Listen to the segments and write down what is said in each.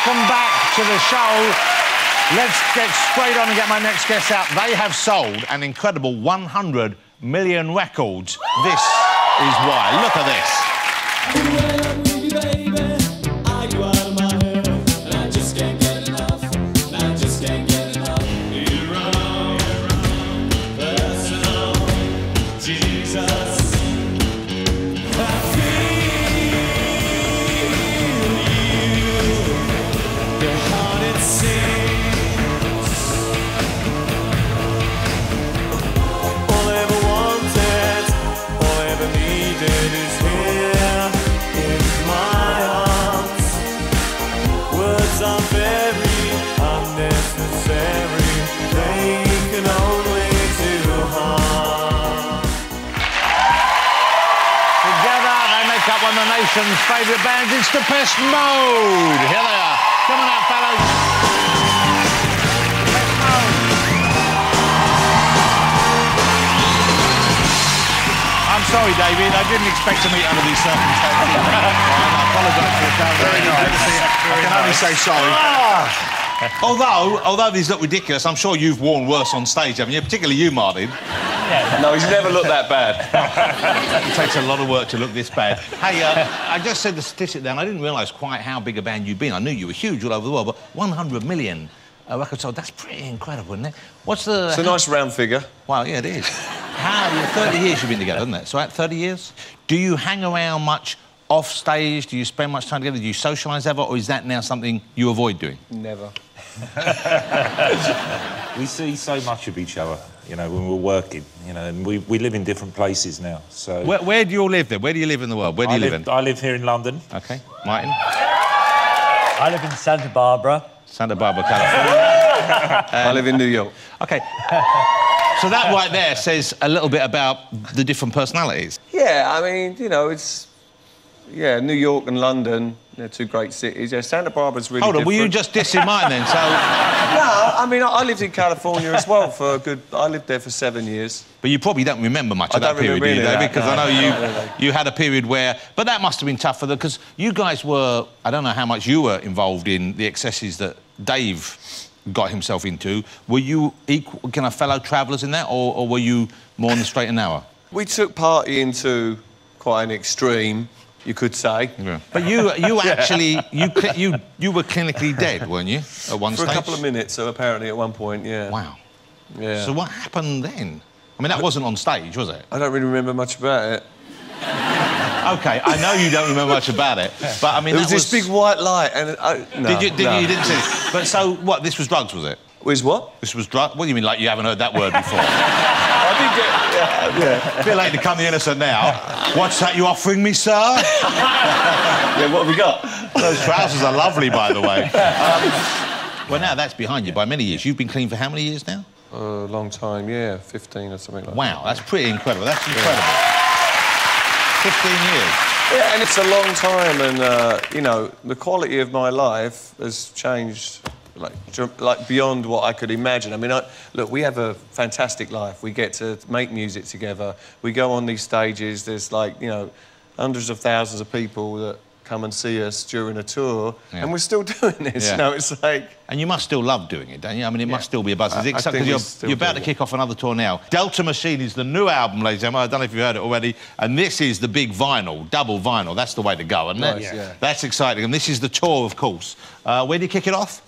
Welcome back to the show. Let's get straight on and get my next guest out. They have sold an incredible 100 million records. This is why. Look at this. One of the nation's favourite bands, it's Depeche Mode. Here they are. Come on out, fellas. Depeche Mode. I'm sorry, David. I didn't expect to meet under these circumstances. I apologise for the very nice. I can only say sorry. Although these look ridiculous, I'm sure you've worn worse on stage, haven't you? Particularly you, Martin. Yeah. No, he's never looked that bad. It takes a lot of work to look this bad. Hey, I just said the statistic there, and I didn't realise quite how big a band you've been. I knew you were huge all over the world, but 100 million records sold, that's pretty incredible, isn't it? What's the... It's a nice round figure. Well, yeah, it is. 30 years you've been together, isn't it? So at 30 years, do you hang around much off stage? Do you spend much time together? Do you socialise ever, or is that now something you avoid doing? Never. We see so much of each other, you know, when we're working, you know, and we live in different places now, so... Where do you all live, then? Where do you live in the world? Where do you live in? I live here in London. OK. Martin? I live in Santa Barbara. Santa Barbara, California. I live in New York. OK. So that right there says a little bit about the different personalities. Yeah, I mean, you know, it's... Yeah, New York and London, they're two great cities. Yeah, Santa Barbara's really Hold on, different. were you just dissing mine then? So... No, I mean, I lived in California as well for a good... I lived there for 7 years. But you probably don't remember much of that period, do you, David? Because I know you had a period where... But that must have been tough for the... Because you guys were... I don't know how much you were involved in the excesses that Dave got himself into. Were you equal, kind of fellow travellers in that, or were you more on the straight and narrow? We took partying to quite an extreme, you could say. Yeah. But you actually... You were clinically dead, weren't you, at one stage? For a couple of minutes, so apparently, at one point, yeah. Wow. Yeah. So what happened then? I mean, that wasn't on stage, was it? I don't really remember much about it. OK, I know you don't remember much about it, but I mean, there was this big white light, and no, Did you? You didn't see it? But so what? This was drugs, was it? Was what? This was drugs. What do you mean? Like you haven't heard that word before? I did get. Yeah. A bit late to come the innocent now. What's that you offering me, sir? Yeah, what have we got? Those trousers are lovely, by the way. Well, now that's behind you by many years. You've been clean for how many years now? A long time, yeah, 15 or something like that. Wow, that's pretty incredible. That's incredible. Yeah. 15 years. Yeah, and it's a long time, and you know, the quality of my life has changed like beyond what I could imagine. I mean, look, we have a fantastic life. We get to make music together. We go on these stages. There's like, you know, hundreds of thousands of people that come and see us during a tour, and we're still doing this. Yeah. You know, it's like... And you must still love doing it, don't you? I mean, it must still be a buzz. Because you're about to kick off another tour now. Delta Machine is the new album, ladies and gentlemen. I don't know if you've heard it already. And this is the big vinyl, double vinyl. That's the way to go, isn't it? Yeah. That's exciting. And this is the tour, of course. Where do you kick it off?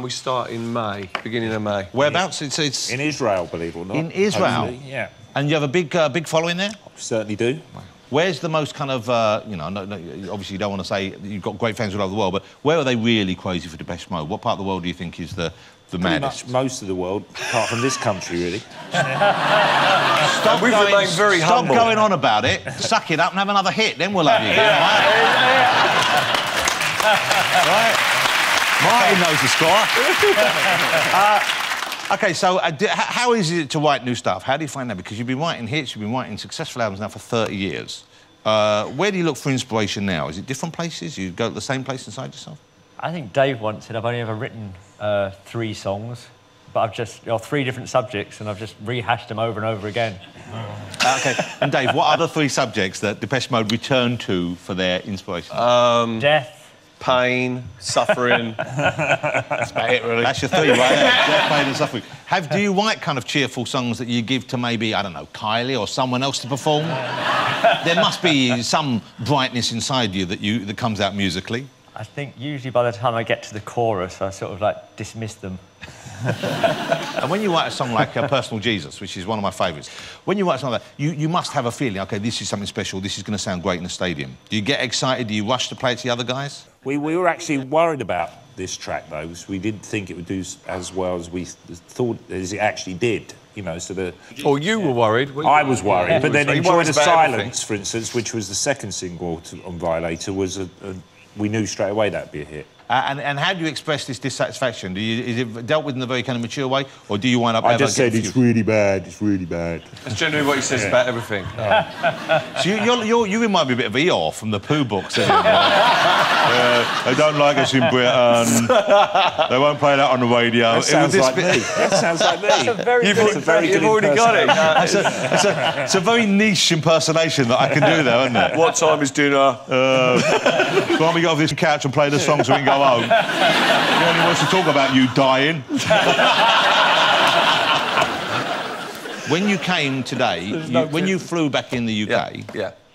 We start in May, beginning of May. Whereabouts? It's... In Israel, believe it or not. In Israel? Hopefully, yeah. And you have a big following there? I certainly do. Wow. Where's the most kind of, you know, obviously you don't want to say you've got great fans all over the world, but where are they really crazy for Depeche Mode? What part of the world do you think is the maddest? Most of the world, apart from this country, really. Stop going on about it. Suck it up and have another hit, then we'll have you again, right? Martin knows the score. OK, so how easy is it to write new stuff? How do you find that? Because you've been writing hits, you've been writing successful albums now for 30 years. Where do you look for inspiration now? Is it different places? You go to the same place inside yourself? I think Dave once said I've only ever written 3 songs, but I've just... 3 different subjects, and I've just rehashed them over and over again. OK, and Dave, what are the 3 subjects that Depeche Mode return to for their inspiration? Death, pain, suffering. That's about it, really. That's your three, right? Death, pain and suffering. Do you write kind of cheerful songs that you give to maybe, I don't know, Kylie or someone else to perform? There must be some brightness inside you that comes out musically. I think usually by the time I get to the chorus, I sort of, like, dismiss them. And when you write a song like Personal Jesus, which is one of my favourites, when you write a song like that, you must have a feeling, OK, this is something special, this is going to sound great in the stadium. Do you get excited? Do you rush to play it to the other guys? We were actually worried about this track, though, because we didn't think it would do as well as we thought as it actually did. You know, so the... Or you were worried. I was worried, but then Enjoy the Silence, everything. for instance, which was the second single on Violator, was we knew straight away that'd be a hit. And how do you express this dissatisfaction? Is it dealt with in a very kind of mature way, or do you wind up... I just said, it's really bad, it's really bad. That's generally what he says about everything. Oh. So you remind me a bit of Eeyore from the Pooh books. They don't like us in Britain. They won't play that on the radio. That sounds like me. That sounds like me. That's a very good You've already got it. It's a very niche impersonation that I can do there, isn't it? What time is dinner? Can't we get off this couch and play the song so we can go home? He only wants to talk about you dying. When you came today, when you flew back in the UK,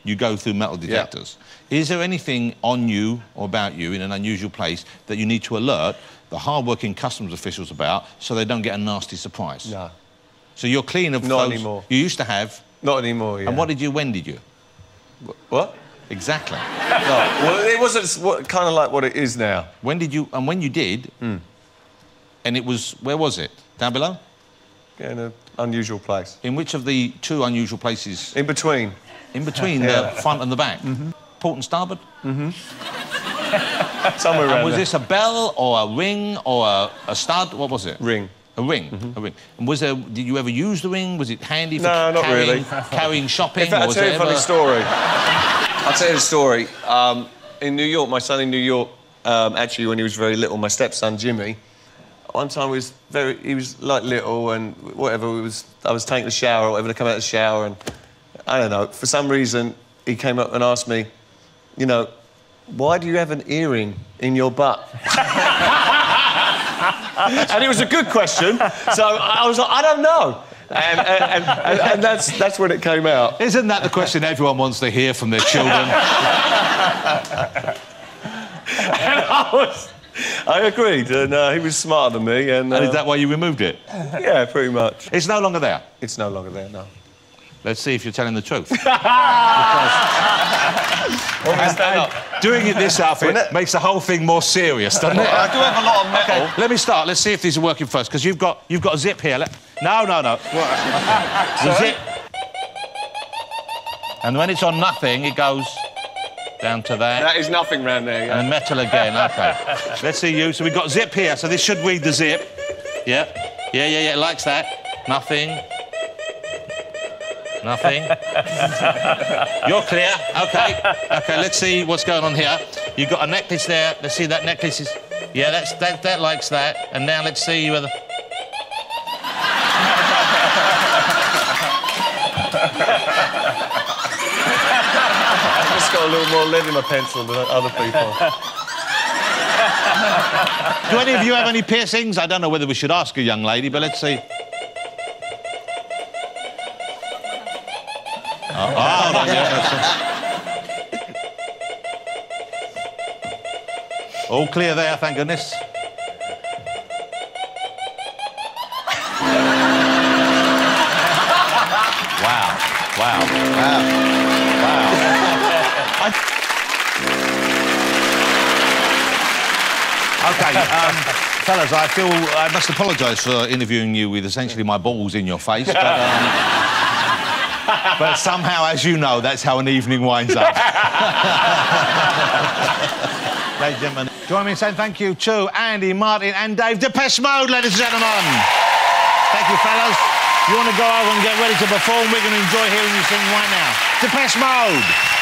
you go through metal detectors. Is there anything on you or about you in an unusual place that you need to alert the hard-working customs officials about so they don't get a nasty surprise? No. So you're clean of Not those anymore. You used to have? Not anymore, yeah. And when did you? What? Exactly. No, well, it wasn't kind of like what it is now. When did you... And when you did, and it was... Where was it? Down below? Yeah, in an unusual place. In which of the two unusual places? In between. In between the front and the back? Port and starboard? Somewhere around And was there. this a bell or a ring or a stud? What was it? Ring. A ring? A ring. And was there... Did you ever use the ring? Was it handy for No, not really. carrying shopping? In fact, I'll tell you a funny story. I'll tell you a story. In New York, my son in New York, actually, when he was very little, my stepson, Jimmy, one time he was like little and whatever, I was taking a shower or whatever to come out of the shower and, I don't know, for some reason, he came up and asked me, you know, why do you have an earring in your butt? And it was a good question, so I was like, I don't know. And that's when it came out. Isn't that the question everyone wants to hear from their children? And I agreed, and he was smarter than me. And is that why you removed it? Yeah, pretty much. It's no longer there? It's no longer there, no. Let's see if you're telling the truth. Doing it this outfit makes the whole thing more serious, doesn't it? I do have a lot of metal. Okay, let me start. Let's see if these are working first, because you've got a zip here. No. The zip. And when it's on nothing, it goes down to that. That is nothing round there, yeah. And metal again, OK. Let's see you. So we've got zip here, so this should read the zip. Yeah, it likes that. Nothing. Nothing. You're clear. OK, let's see what's going on here. You've got a necklace there. Let's see that necklace is... Yeah, that likes that. And now let's see whether... I've just got a little more lead in my pencil than other people. Do any of you have any piercings? I don't know whether we should ask a young lady, but let's see. All clear there, thank goodness. Wow. OK, fellas, I must apologise for interviewing you with essentially my balls in your face, but somehow, as you know, that's how an evening winds up. Ladies and gentlemen, join me in saying thank you to Andy, Martin and Dave. Depeche Mode, ladies and gentlemen. Thank you, fellas. You want to go over and get ready to perform? We're going to enjoy hearing you sing right now. Depeche Mode.